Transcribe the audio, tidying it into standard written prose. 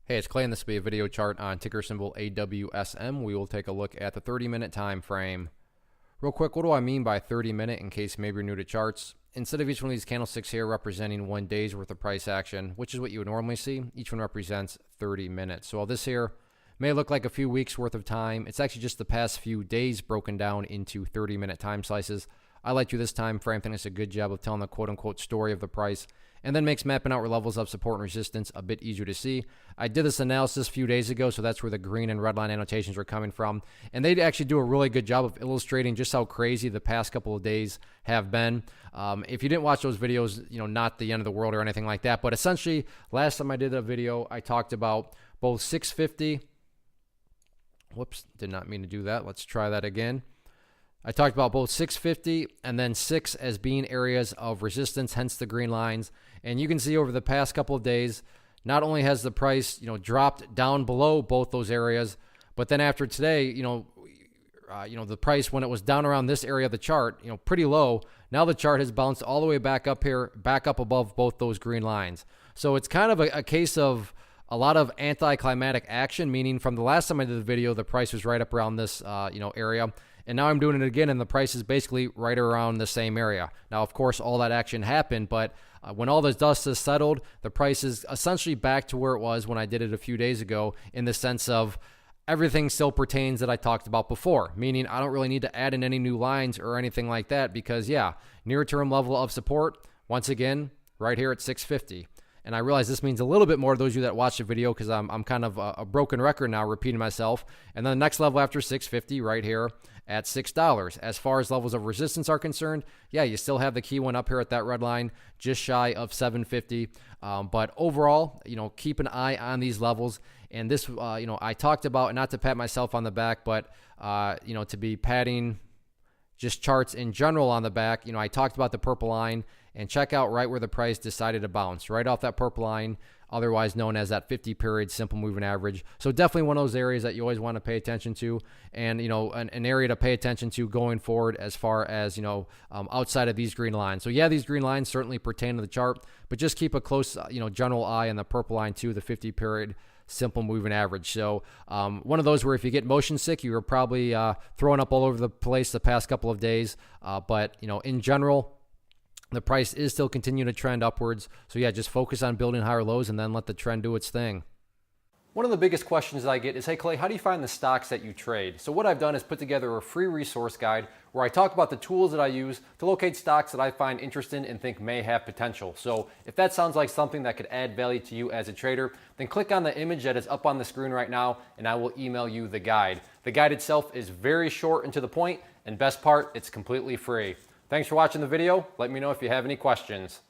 Hey, it's Clay, and this will be a video chart on ticker symbol AWSM. We will take a look at the 30-minute time frame. Real quick, what do I mean by 30-minute in case maybe you're new to charts? Instead of each one of these candlesticks here representing 1 day's worth of price action, which is what you would normally see, each one represents 30 minutes. So while this here may look like a few weeks worth of time, it's actually just the past few days broken down into 30-minute time slices. I like to this time frame. I think it's a good job of telling the quote-unquote story of the price, and then makes mapping out where levels of support and resistance a bit easier to see. I did this analysis a few days ago, so that's where the green and red line annotations are coming from. And they actually do a really good job of illustrating just how crazy the past couple of days have been. If you didn't watch those videos, not the end of the world or anything like that, but essentially, last time I did a video, I talked about both 650. Whoops, did not mean to do that. Let's try that again. I talked about both 650 and then 6 as being areas of resistance, hence the green lines. And you can see over the past couple of days, not only has the price, dropped down below both those areas, but then after today, the price when it was down around this area of the chart, pretty low. Now the chart has bounced all the way back up here, back up above both those green lines. So it's kind of a case of a lot of anticlimactic action, meaning from the last time I did the video, the price was right up around this, area. And now I'm doing it again, and the price is basically right around the same area. Now, of course, all that action happened, but when all this dust has settled, the price is essentially back to where it was when I did it a few days ago, in the sense of everything still pertains that I talked about before, meaning I don't really need to add in any new lines or anything like that because, yeah, near-term level of support, once again, right here at 650. And I realize this means a little bit more to those of you that watch the video because I'm kind of a broken record now, repeating myself. And then the next level after 650 right here at $6. As far as levels of resistance are concerned, yeah, you still have the key one up here at that red line, just shy of 750. But overall, keep an eye on these levels. And this, I talked about, not to pat myself on the back, but, to be patting just charts in general on the back. I talked about the purple line, and check out right where the price decided to bounce, right off that purple line, otherwise known as that 50-period simple moving average. So definitely one of those areas that you always want to pay attention to, and an area to pay attention to going forward as far as outside of these green lines. So yeah, these green lines certainly pertain to the chart, but just keep a close general eye on the purple line too, the 50-period simple moving average. So one of those where if you get motion sick, you were probably throwing up all over the place the past couple of days. But in general, the price is still continuing to trend upwards. So yeah, just focus on building higher lows and then let the trend do its thing. One of the biggest questions I get is, hey Clay, how do you find the stocks that you trade? So what I've done is put together a free resource guide where I talk about the tools that I use to locate stocks that I find interesting and think may have potential. So if that sounds like something that could add value to you as a trader, then click on the image that is up on the screen right now and I will email you the guide. The guide itself is very short and to the point, and best part, it's completely free. Thanks for watching the video. Let me know if you have any questions.